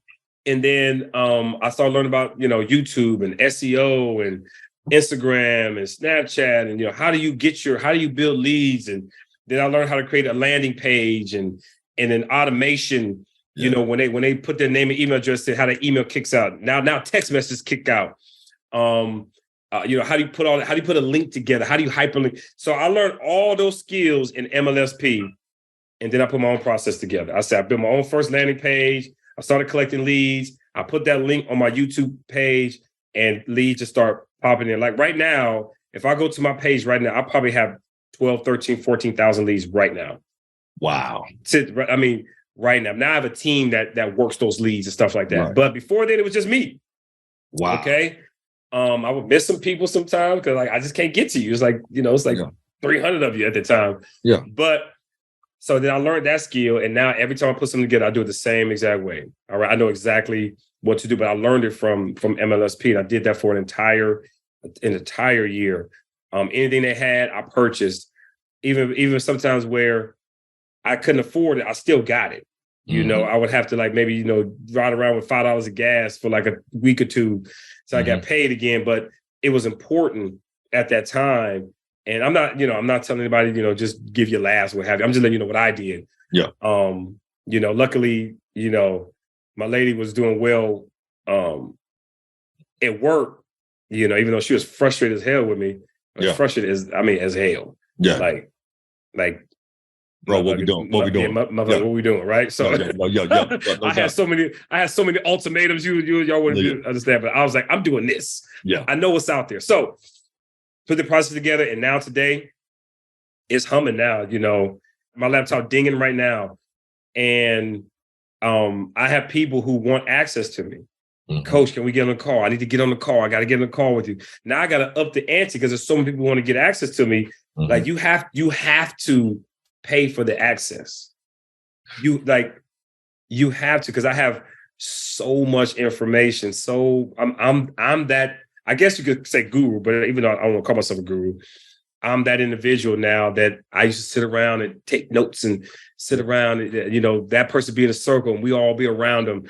And then I started learning about, YouTube and SEO and Instagram and Snapchat and how do you build leads, and then I learned how to create a landing page and then automation You know, when they put their name and email address, how the email kicks out. Now text messages kick out. You know, how do you put a link together? How do you hyperlink? So I learned all those skills in MLSP, and then I put my own process together. I said I built my own first landing page. I started collecting leads. I put that link on my YouTube page, and leads just start popping in. Like right now, if I go to my page right now, I probably have 12, 13, 14,000 leads right now. Wow. I mean, right now. Now I have a team that works those leads and stuff like that. Right. But before then, it was just me. Wow. Okay. I would miss some people sometimes because like I just can't get to you. It's like, you know, it's like 300 of you at the time. Yeah. But so then I learned that skill, and now every time I put something together, I do it the same exact way. All right. I know exactly what to do, but I learned it from MLSP, and I did that for an entire year. Anything they had, I purchased. Even sometimes where I couldn't afford it, I still got it. You know, I would have to like maybe, you know, ride around with $5 of gas for like a week or two. So I got paid again, but it was important at that time. And I'm not telling anybody, you know, just give your last, what have you. I'm just letting you know what I did. Yeah. You know, luckily, you know, my lady was doing well at work, you know, even though she was frustrated as hell with me. Frustrated as hell. Yeah. Like, bro, what we doing? What we doing? What we doing? Right. So I had so many ultimatums. Y'all wouldn't understand, but I was like, I'm doing this. Yeah. I know what's out there. So put the process together, and now today it's humming now. You know, my laptop dinging right now. And I have people who want access to me. Coach, can we get on the call? I need to get on the call. I got to get on the call with you. Now I got to up the ante because there's so many people who want to get access to me. Like you have to pay for the access. You have to, because I have so much information. So I'm that, I guess you could say guru, but even though I don't want to call myself a guru, I'm that individual now that I used to sit around and take notes and sit around, you know, that person be in a circle and we all be around them.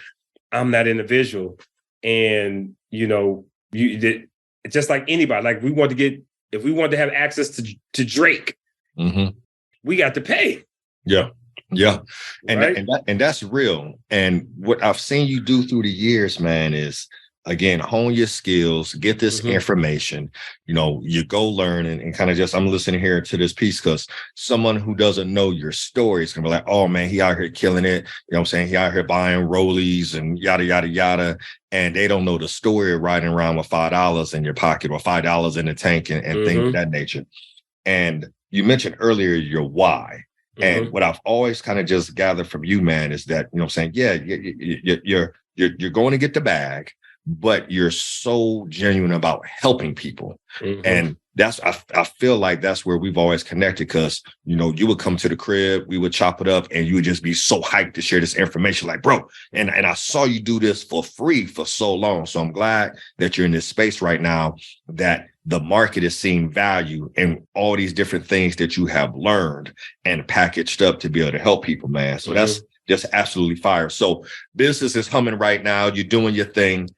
I'm that individual. And, you know, it's just like anybody, like if we want to have access to Drake, we got to pay. Yeah. Yeah. And, right? and that's real. And what I've seen you do through the years, man, is again, hone your skills, get this information, you know, you go learn and kind of just, I'm listening here to this piece because someone who doesn't know your story is going to be like, oh man, he out here killing it. You know what I'm saying? He out here buying rollies and yada, yada, yada. And they don't know the story of riding around with $5 in your pocket or $5 in the tank and things of that nature. And you mentioned earlier your why. And what I've always kind of just gathered from you, man, is that, you know what I'm saying? Yeah, you're going to get the bag, but you're so genuine about helping people. And that's, I feel like that's where we've always connected because, you know, you would come to the crib, we would chop it up and you would just be so hyped to share this information like, bro, and I saw you do this for free for so long. So I'm glad that you're in this space right now, that the market is seeing value in all these different things that you have learned and packaged up to be able to help people, man. So that's just absolutely fire. So business is humming right now. You're doing your thing.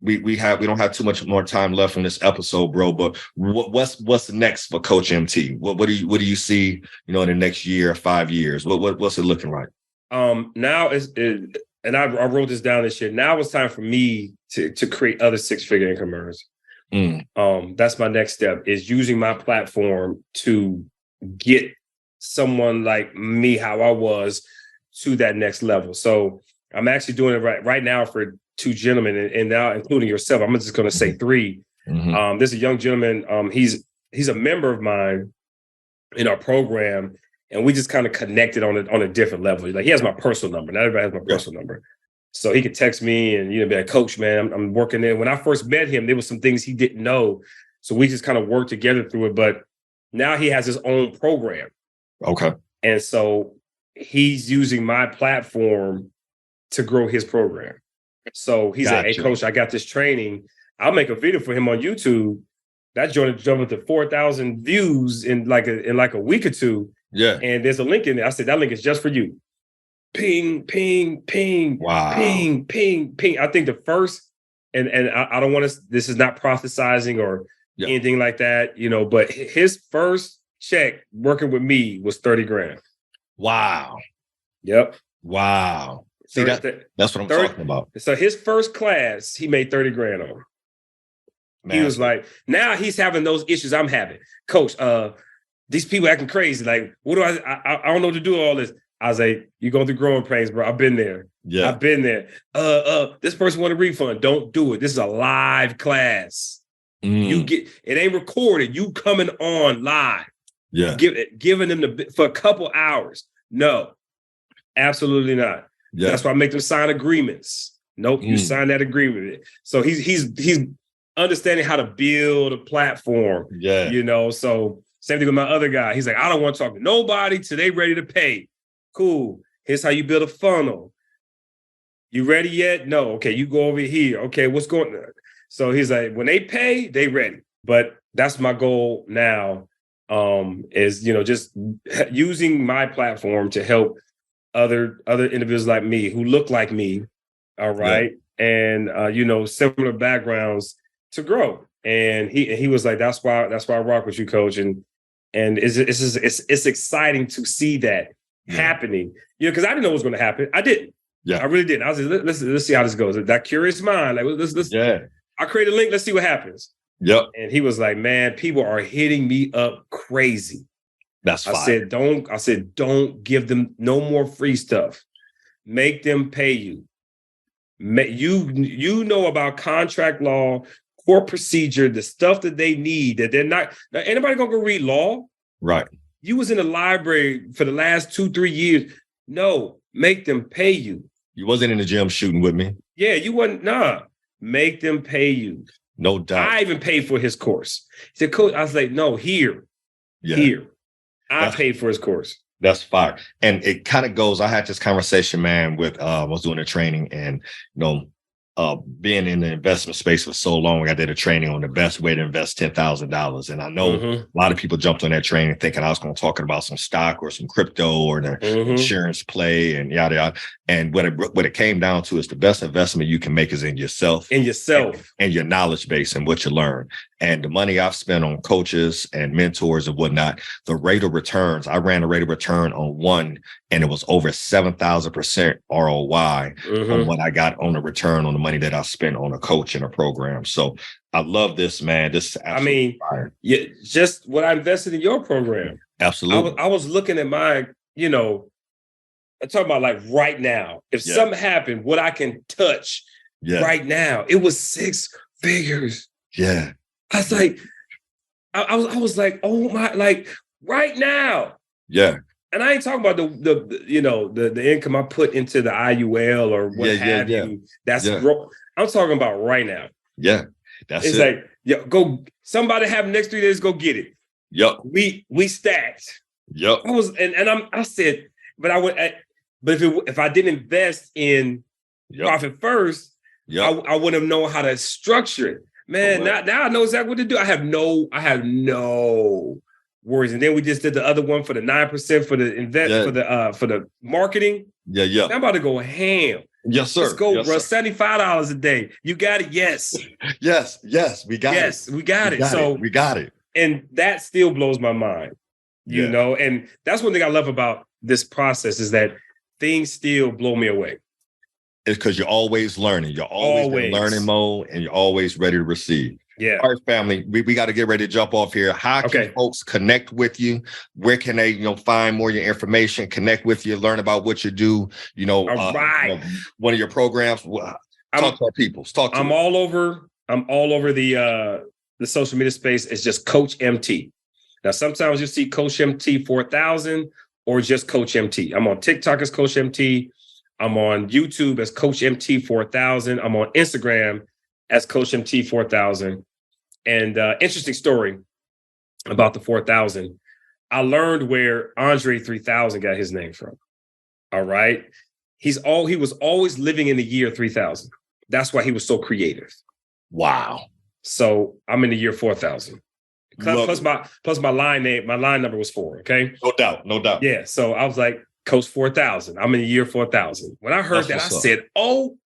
We don't have too much more time left in this episode, bro. But what's next for CoachMT? What do you see, you know, in the next year or 5 years? What's it looking like? Now and I wrote this down this year. Now it's time for me to create other 6-figure income earners. That's my next step, is using my platform to get someone like me, how I was, to that next level. So I'm actually doing it right now for 2 gentlemen, and now including yourself. I'm just going to say 3. There's a young gentleman. He's a member of mine in our program, and we just kind of connected on a different level. Like he has my personal number. Not everybody has my personal number. So he could text me and, you know, be like, Coach, man, I'm working there. When I first met him, there was some things he didn't know. So we just kind of worked together through it. But now he has his own program. Okay. And so he's using my platform to grow his program. So he's like, hey, Coach, I got this training. I'll make a video for him on YouTube. That joint jumped to 4,000 views in like a week or two. Yeah. And there's a link in there. I said, that link is just for you. Ping, ping, ping, wow. Ping, ping, ping. I think the first, and I don't want to, this is not prophesizing or anything like that, you know, but his first check working with me was 30 grand. Wow. Yep. Wow. See, that's what I'm talking about. So his first class, he made 30 grand on. Man, he was like, now he's having those issues I'm having. Coach, these people acting crazy. Like, what do I don't know what to do with all this. I was like, you're going through growing pains, bro. I've been there. Yeah. I've been there. This person want a refund. Don't do it. This is a live class. You get it ain't recorded. You coming on live. Yeah. Giving them for a couple hours. No, absolutely not. Yeah. That's why I make them sign agreements. Nope, you sign that agreement. So he's understanding how to build a platform. Yeah. You know, so same thing with my other guy. He's like, I don't want to talk to nobody till they ready to pay. Cool. Here's how you build a funnel. You ready yet? No. Okay, you go over here. Okay, what's going on? So he's like, when they pay, they ready. But that's my goal now, is, you know, just using my platform to help other individuals like me who look like me, all right, and you know, similar backgrounds to grow. And he was like, that's why I rock with you, Coach. And it's exciting to see that happening. You know, because I didn't know what was going to happen. I didn't. Yeah, I really didn't. I was like, let's see how this goes. That curious mind, like let's. Yeah. I create a link. Let's see what happens. Yep. And he was like, man, people are hitting me up crazy. That's fine. I said, don't give them no more free stuff. Make them pay you. You know about contract law, court procedure, the stuff that they need that they're not. Now, anybody gonna go read law? Right. You was in the library for the last 2-3 years. No, make them pay you. You wasn't in the gym shooting with me. Yeah, you wasn't. Nah, make them pay you. No doubt. I even paid for his course. He said, Coach, I was like, no, here. I paid for his course. That's fire. And it kind of goes, I had this conversation, man, with, I was doing a training and, you know, being in the investment space for so long, I did a training on the best way to invest $10,000. And I know a lot of people jumped on that training thinking I was going to talk about some stock or some crypto or the insurance play and yada, yada. And what it came down to is the best investment you can make is in yourself. And your knowledge base and what you learn. And the money I've spent on coaches and mentors and whatnot, the rate of returns, I ran a rate of return on one and it was over 7,000% ROI on what I got on the return on the money that I spent on a coach and a program. So I love this, man. This is absolutely fire. Yeah, just what I invested in your program. Absolutely. I was looking at my, you know, I'm talking about like right now. If something happened, what I can touch right now, it was 6 figures. Yeah. I was like, I was like, oh my, like right now. Yeah. And I ain't talking about the you know, the income I put into the IUL or what have you. That's I'm talking about right now. Yeah. It's like, go, somebody have the next 3 days, go get it. Yep. We stacked. Yep. I said, but I would, but if I didn't invest in profit first, I wouldn't have known how to structure it. Man, now I know exactly what to do. I have no worries. And then we just did the other one for the 9% for the for the marketing. Yeah. I'm about to go ham. Yes, sir. Let's go, bro. $75 a day. You got it. Yes. Yes. We got it. Yes, we got it. We got it. And that still blows my mind. You know, and that's one thing I love about this process is that things still blow me away. It's because you're always learning. You're always in learning mode and you're always ready to receive. Yeah. All right, family, we got to get ready to jump off here. How can folks connect with you? Where can they, find more of your information, connect with you, learn about what you do? One of your programs. Talk to our people. I'm all over the social media space. It's just CoachMT. Now, sometimes you see CoachMT 4000 or just CoachMT. I'm on TikTok as CoachMT. I'm on YouTube as CoachMT 4000. I'm on Instagram as CoachMT 4000. And interesting story about the 4000. I learned where Andre 3000 got his name from. All right. He was always living in the year 3000. That's why he was so creative. Wow. So I'm in the year 4000. Plus my line number was 4. Okay. No doubt. Yeah. So I was like, Coach 4000. I'm in the year 4000. When I heard that, I said, "Oh,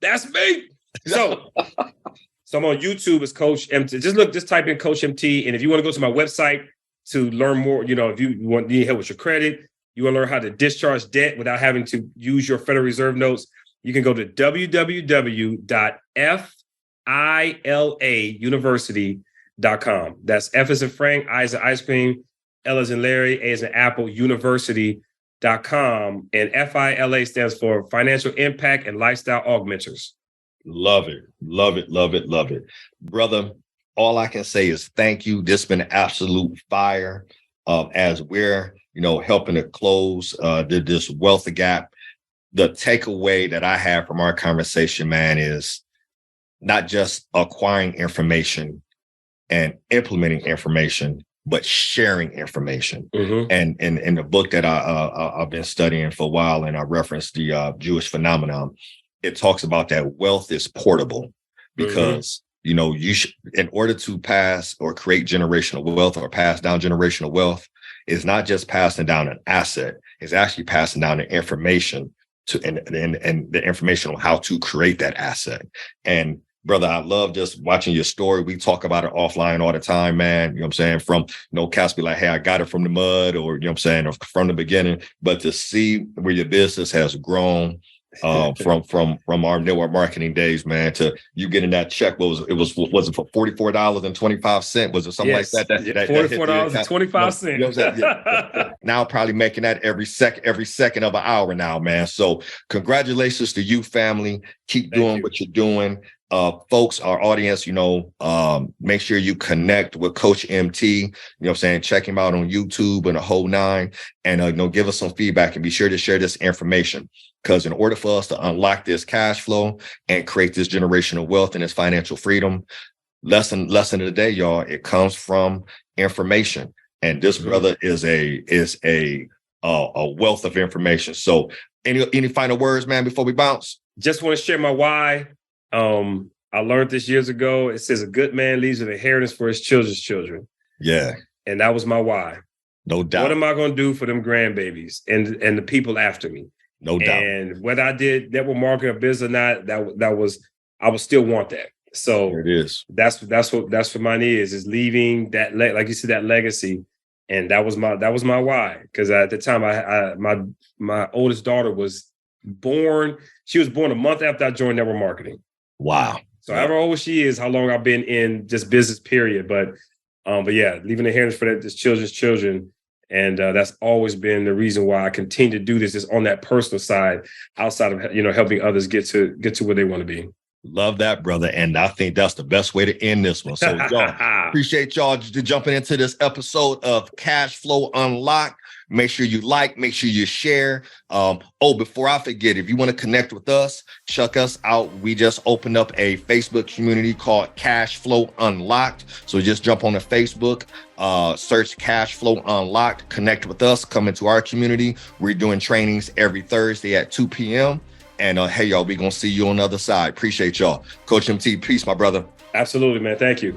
that's me." So I'm on YouTube as CoachMT. Just type in CoachMT, and if you want to go to my website to learn more, if you need help with your credit, you want to learn how to discharge debt without having to use your Federal Reserve notes, you can go to www.filauniversity.com. That's F as in Frank, I as in ice cream, L as in Larry, A as in Apple, university.com. And FILA stands for Financial Impact and Lifestyle Augmenters. Love it. Love it. Love it. Love it. Brother, all I can say is thank you. This has been absolute fire as we're, helping to close this wealth gap. The takeaway that I have from our conversation, man, is not just acquiring information and implementing information, but sharing information. Mm-hmm. And in the book that I've been studying for a while, and I referenced the Jewish phenomenon, it talks about that wealth is portable because, you should, in order to pass or create generational wealth or pass down generational wealth, is not just passing down an asset, it's actually passing down the information and the information on how to create that asset. And brother, I love just watching your story. We talk about it offline all the time, man. You know what I'm saying? From, cats be like, hey, I got it from the mud, or, or from the beginning. But to see where your business has grown from our network marketing days, man, to you getting that check, was it for $44.25? Was it something like that? $44.25. Yeah. Now probably making that every second of an hour now, man. So congratulations to you, family. Keep doing what you're doing. Folks, our audience, make sure you connect with CoachMT, check him out on YouTube and the whole nine, and, give us some feedback and be sure to share this information, because in order for us to unlock this cash flow and create this generational wealth and this financial freedom, lesson of the day, y'all, it comes from information. And this brother is a wealth of information. So any final words, man, before we bounce? Just want to share my why. I learned this years ago. It says a good man leaves an inheritance for his children's children. Yeah. And that was my why. No doubt. What am I going to do for them grandbabies and the people after me? No doubt. And whether I did network marketing or business or not, I would still want that. So there it is. That's what mine is leaving that, like you said, that legacy. And that was my why. Because at the time my oldest daughter was born. She was born a month after I joined network marketing. Wow. So however old she is, how long I've been in just business period. But yeah, leaving the inheritance for this children's children. And that's always been the reason why I continue to do this, is on that personal side, outside of, helping others get to where they want to be. Love that, brother. And I think that's the best way to end this one. So y'all, appreciate y'all jumping into this episode of Cash Flow Unlocked. Make sure you make sure you share. Before I forget, if you want to connect with us, check us out. We just opened up a Facebook community called Cash Flow Unlocked. So just jump on the Facebook, search Cash Flow Unlocked, connect with us, come into our community. We're doing trainings every Thursday at 2 p.m. And hey, y'all, we're going to see you on the other side. Appreciate y'all. CoachMT, peace, my brother. Absolutely, man. Thank you.